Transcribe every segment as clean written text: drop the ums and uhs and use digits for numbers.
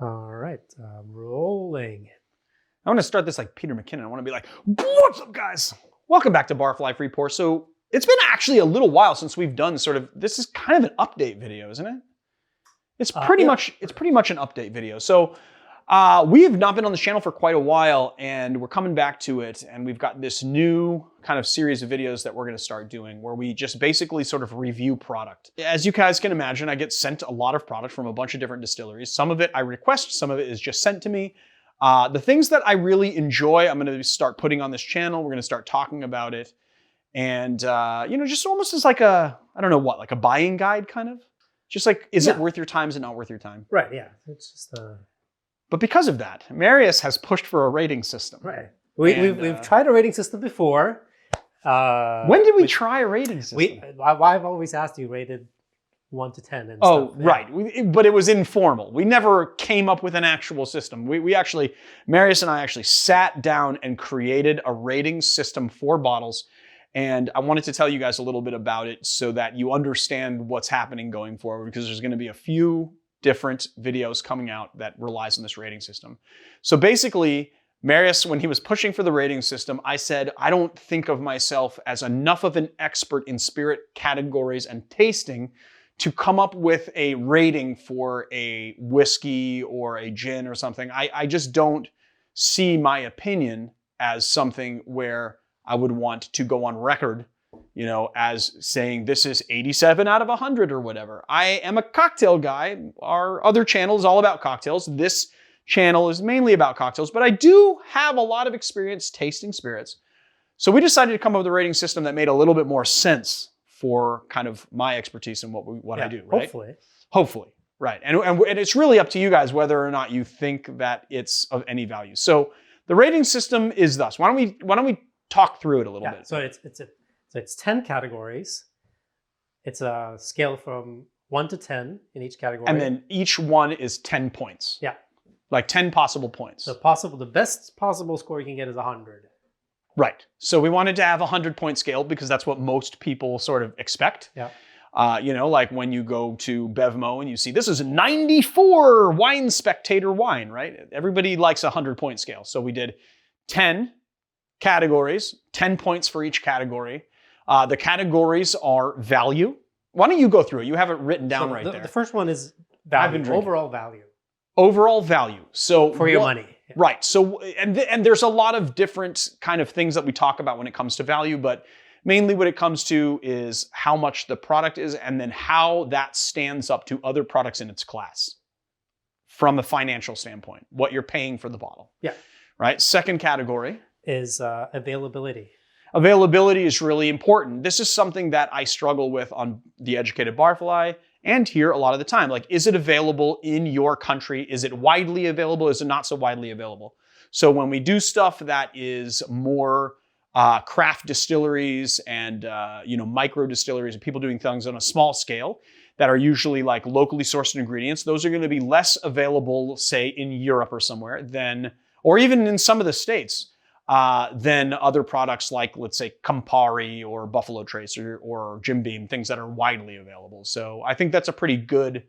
All right, rolling. I want to start this like Peter McKinnon. I want to be like, what's up, guys? Welcome back to Barfly FreePour. So it's been actually a little while since we've done this is kind of an update video, isn't it? It's pretty much an update video. So we have not been on the channel for quite a while, and we're coming back to it, and we've got this new kind of series of videos that we're going to start doing where we just basically sort of review product. As you guys can imagine, I get sent a lot of product from a bunch of different distilleries. Some of it I request, some of it is just sent to me. The things that I really enjoy, I'm going to start putting on this channel. We're going to start talking about it. And, you know, just almost as like a, I don't know what, like a buying guide kind of? Just like, is it worth your time? Is it not worth your time? Right, yeah. It's just But because of that, Marius has pushed for a rating system. right. We've tried a rating system before. When did we try a rating system? I've always asked you rated 1 to 10 and oh, stuff. Yeah. right. But it was informal. We never came up with an actual system. We actually, Marius and I actually sat down and created a rating system for bottles. And I wanted to tell you guys a little bit about it so that you understand what's happening going forward, because there's going to be a few different videos coming out that relies on this rating system. So basically, Marius, when he was pushing for the rating system, I said, I don't think of myself as enough of an expert in spirit categories and tasting to come up with a rating for a whiskey or a gin or something. I just don't see my opinion as something where I would want to go on record, you know, as saying this is 87 out of 100 or whatever. I am a cocktail guy. Our other channel is all about cocktails. This channel is mainly about cocktails, but I do have a lot of experience tasting spirits. So we decided to come up with a rating system that made a little bit more sense for kind of my expertise and what I do, right? Hopefully, right. And it's really up to you guys whether or not you think that it's of any value. So the rating system is thus. Why don't we talk through it a little bit? So it's 10 categories. It's a scale from 1 to 10 in each category. And then each one is 10 points. Yeah. Like 10 possible points. The best possible score you can get is 100. Right. So we wanted to have a 100-point scale because that's what most people sort of expect. Yeah. You know, like when you go to Bevmo and you see this is a 94 Wine Spectator wine, right? Everybody likes a 100-point scale. So we did 10 categories, 10 points for each category. The categories are value. Why don't you go through it? You have it written down right there. The first one is value, overall value. Overall value. So for your money. Yeah. Right. So, and there's a lot of different kind of things that we talk about when it comes to value, but mainly what it comes to is how much the product is and then how that stands up to other products in its class from a financial standpoint, what you're paying for the bottle. Yeah. Right. Second category is availability. Availability is really important. This is something that I struggle with on The Educated Barfly and here a lot of the time. Like, is it available in your country? Is it widely available? Is it not so widely available? So when we do stuff that is more craft distilleries and you know, micro distilleries and people doing things on a small scale that are usually like locally sourced ingredients, those are going to be less available, say in Europe or somewhere than, or even in some of the States, than other products like, let's say, Campari or Buffalo Trace or Jim Beam, things that are widely available. So I think that's a pretty good,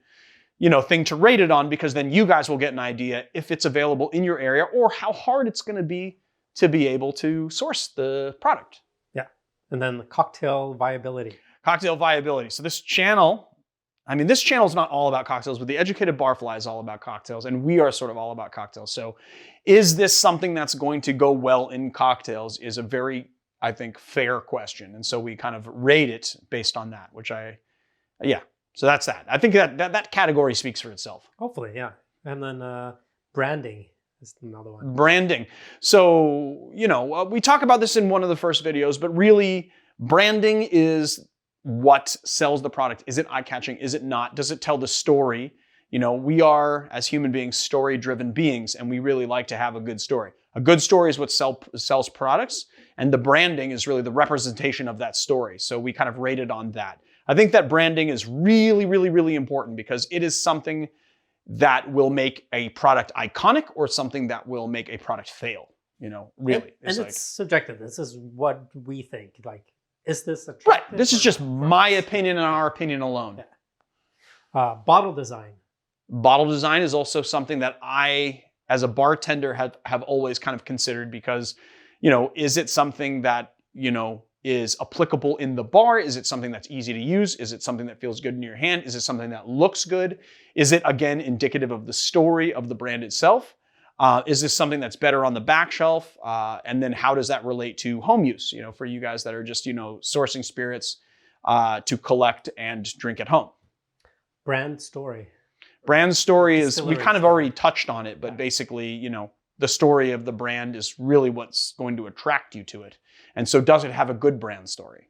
you know, thing to rate it on, because then you guys will get an idea if it's available in your area or how hard it's going to be able to source the product. Yeah. And then the cocktail viability. Cocktail viability. So this channel, I mean, this channel is not all about cocktails, but The Educated Barfly is all about cocktails, and we are sort of all about cocktails. So is this something that's going to go well in cocktails is a very, I think, fair question. And so we kind of rate it based on that, which yeah. So that's that. I think that category speaks for itself. Hopefully, yeah. And then branding is another one. Branding. So, you know, we talk about this in one of the first videos, but really branding is what sells the product. Is it eye-catching? Is it not? Does it tell the story? You know, we are, as human beings, story-driven beings, and we really like to have a good story. A good story is what sells products, and the branding is really the representation of that story. So we kind of rated on that. I think that branding is really, really, really important because it is something that will make a product iconic or something that will make a product fail, you know, really. And it's subjective. This is what we think. Like, is this attractive? Right. This is just my opinion and our opinion alone. Yeah. Bottle design. Bottle design is also something that I, as a bartender, have always kind of considered because, is it something that, is applicable in the bar? Is it something that's easy to use? Is it something that feels good in your hand? Is it something that looks good? Is it, again, indicative of the story of the brand itself? Is this something that's better on the back shelf? And then how does that relate to home use, for you guys that are just, sourcing spirits to collect and drink at home? Brand story. Brand story is, we Distillery kind of story. already touched on it, but basically, the story of the brand is really what's going to attract you to it. And so does it have a good brand story?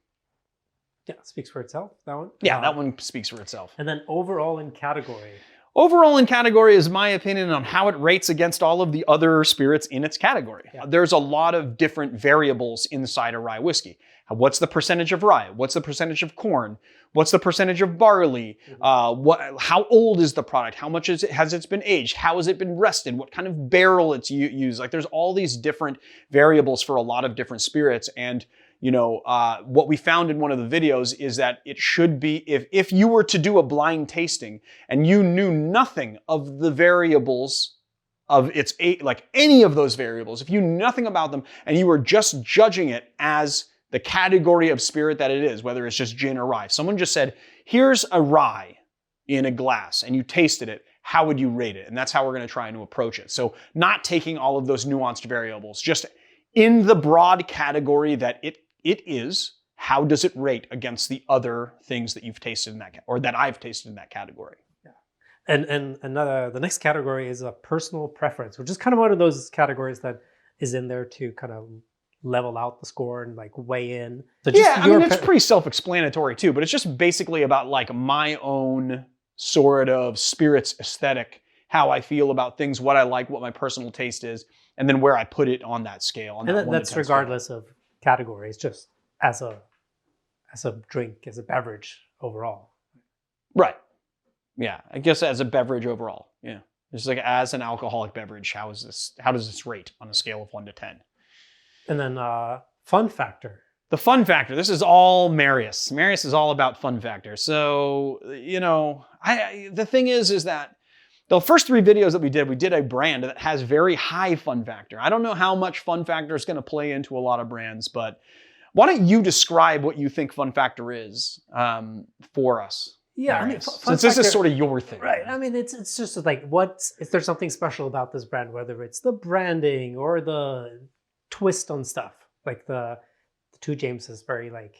Yeah, it speaks for itself, that one. Yeah, that one speaks for itself. And then overall in category. Overall in category is my opinion on how it rates against all of the other spirits in its category. Yeah. There's a lot of different variables inside a rye whiskey. What's the percentage of rye? What's the percentage of corn? What's the percentage of barley? How old is the product? How much has it been aged? How has it been rested? What kind of barrel it's used? Like there's all these different variables for a lot of different spirits. And what we found in one of the videos is that it should be, if you were to do a blind tasting and you knew nothing of the variables of its like any of those variables, if you knew nothing about them and you were just judging it as the category of spirit that it is, whether it's just gin or rye. Someone just said, here's a rye in a glass and you tasted it, how would you rate it? And that's how we're going to try and approach it. So not taking all of those nuanced variables, just in the broad category that it is, how does it rate against the other things that you've tasted in that, or that I've tasted in that category? Yeah. And another, the next category is a personal preference, which is kind of one of those categories that is in there to kind of level out the score and like weigh in. So just yeah, I mean, it's pretty self-explanatory too, but it's just basically about like my own sort of spirits aesthetic, how I feel about things, what I like, what my personal taste is, and then where I put it on that scale. On and that's regardless of categories, just as a drink, as a beverage overall. Right. Yeah, I guess as a beverage overall. Yeah. Just like as an alcoholic beverage, how does this rate on a scale of 1 to 10? And then fun factor. The fun factor. This is all Marius. Marius is all about fun factor. So, the thing is that the first 3 videos that we did a brand that has very high fun factor. I don't know how much fun factor is going to play into a lot of brands, but why don't you describe what you think fun factor is for us? Yeah, Marius? I mean, since this is sort of your thing. Right. I mean, it's just like, is there something special about this brand, whether it's the branding or the twist on stuff? Like the Two James is very like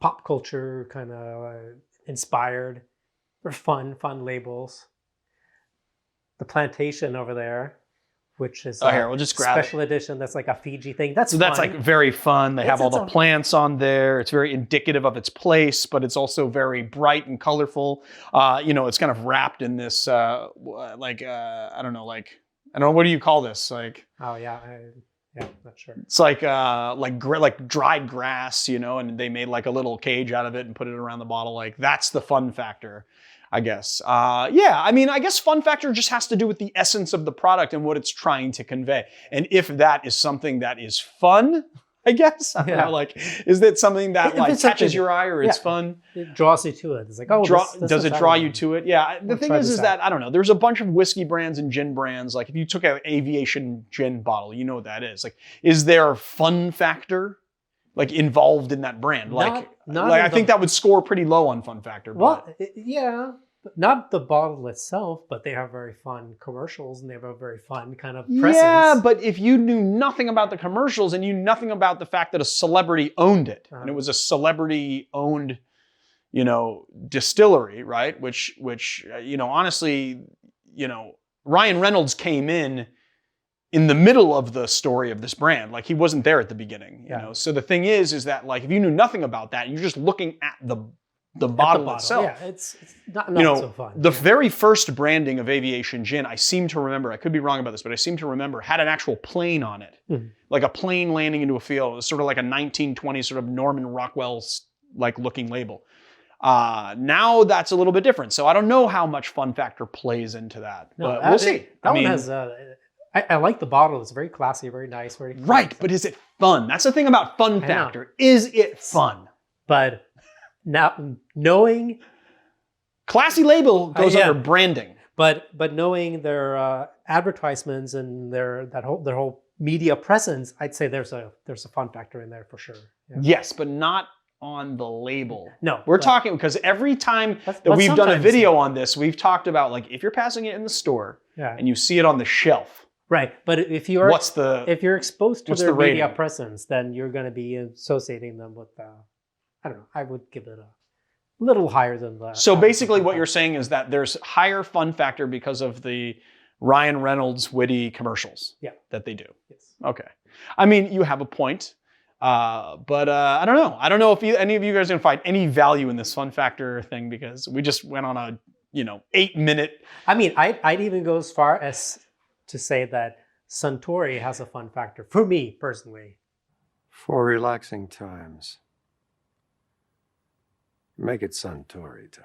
pop culture kind of inspired. They're fun labels. The Plantation over there, which is here, we'll just grab special edition. That's like a Fiji thing. That's like very fun. They have all the plants on there. It's very indicative of its place, but it's also very bright and colorful. It's kind of wrapped in this I don't know, what do you call this? Like, oh yeah, not sure. It's like dried grass, and they made like a little cage out of it and put it around the bottle. Like that's the fun factor, I guess. I mean, I guess fun factor just has to do with the essence of the product and what it's trying to convey. And if that is something that is fun, I guess, I don't know, like, is that something that like catches your eye or it's fun? It draws you to it. It's like, does it draw you to it? Yeah. The thing is that, I don't know, there's a bunch of whiskey brands and gin brands. Like if you took an aviation gin bottle, you know what that is. Like, is there a fun factor like involved in that brand? Like I think that would score pretty low on fun factor. Well, yeah. Not the bottle itself, but they have very fun commercials and they have a very fun kind of presence. Yeah, but if you knew nothing about the commercials and you knew nothing about the fact that a celebrity owned it, and it was a celebrity-owned, distillery, right? Which honestly, Ryan Reynolds came in the middle of the story of this brand. Like he wasn't there at the beginning, you know? So the thing is that like, if you knew nothing about that, and you're just looking at the bottle itself. Yeah, it's not so fun. The very first branding of aviation gin, I seem to remember, I could be wrong about this, but I seem to remember, had an actual plane on it. Like a plane landing into a field. It was sort of like a 1920s sort of Norman Rockwell like looking label. Now that's a little bit different. So I don't know how much fun factor plays into that, but we'll see. That one has, I like the bottle. It's very classy, very nice. Very right, but is it fun? That's the thing about fun factor. Is it fun? But now, knowing... Classy label goes under branding. But knowing their advertisements and their whole media presence, I'd say there's a fun factor in there for sure. Yeah. Yes, but not on the label. No, we're talking because every time that we've done a video on this, we've talked about like if you're passing it in the store and you see it on the shelf. Right, but if you're if you're exposed to their media rating? presence, then you're going to be associating them with I don't know. I would give it a little higher than that. So basically, what you're saying is that there's higher fun factor because of the Ryan Reynolds witty commercials. That they do. Yes. Okay. I mean, you have a point, but I don't know. I don't know if any of you guys are gonna find any value in this fun factor thing because we just went on a 8-minute. I mean, I'd even go as far as to say that Suntory has a fun factor for me personally. For relaxing times, make it Suntory time.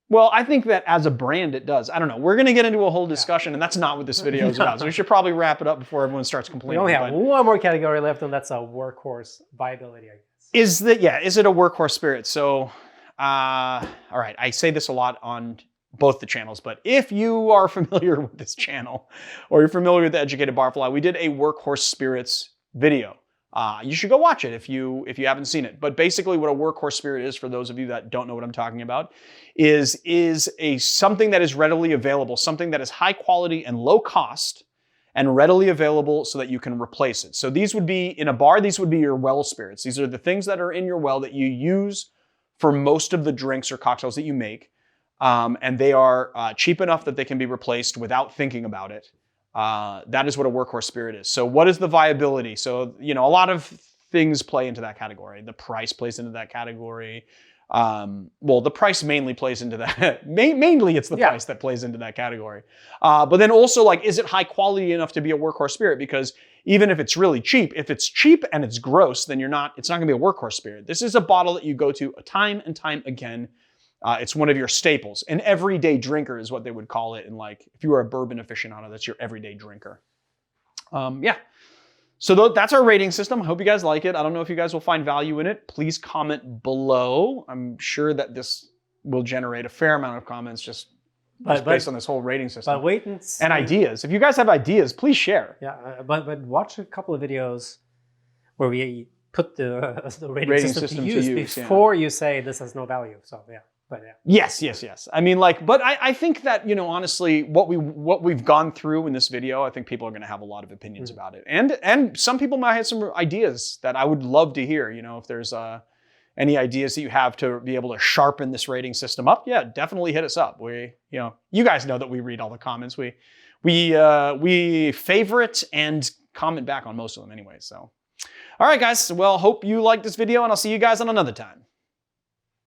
Well, I think that as a brand, it does. I don't know. We're going to get into a whole discussion, and that's not what this video is about. So we should probably wrap it up before everyone starts complaining. We only have one more category left, and that's a workhorse viability, I guess. Is it a workhorse spirit? So, all right, I say this a lot on both the channels, but if you are familiar with this channel or you're familiar with the Educated Barfly, we did a workhorse spirits video. You should go watch it if you haven't seen it. But basically what a workhorse spirit is, for those of you that don't know what I'm talking about, is something that is readily available, something that is high quality and low cost and readily available so that you can replace it. So these would be, in a bar, these would be your well spirits. These are the things that are in your well that you use for most of the drinks or cocktails that you make. And they are cheap enough that they can be replaced without thinking about it. That is what a workhorse spirit is. So what is the viability? So, a lot of things play into that category. The price plays into that category. Well, the price mainly plays into that. Mainly it's the price that plays into that category. But then also, like, is it high quality enough to be a workhorse spirit? Because even if it's really cheap, if it's cheap and it's gross, then it's not gonna be a workhorse spirit. This is a bottle that you go to time and time again. It's one of your staples. An everyday drinker is what they would call it. And like, if you were a bourbon aficionado, that's your everyday drinker. Yeah. So that's our rating system. I hope you guys like it. I don't know if you guys will find value in it. Please comment below. I'm sure that this will generate a fair amount of comments just based on this whole rating system. But wait and see. And ideas. If you guys have ideas, please share. Yeah, but watch a couple of videos where we put the rating system to use before you say this has no value. So yeah. But yeah. Yes. I mean, but I think that, honestly, what we've gone through in this video, I think people are going to have a lot of opinions about it. And some people might have some ideas that I would love to hear. If there's any ideas that you have to be able to sharpen this rating system up, yeah, definitely hit us up. You guys know that we read all the comments. We favorite and comment back on most of them anyway. So, all right, guys. Well, hope you liked this video, and I'll see you guys on another time.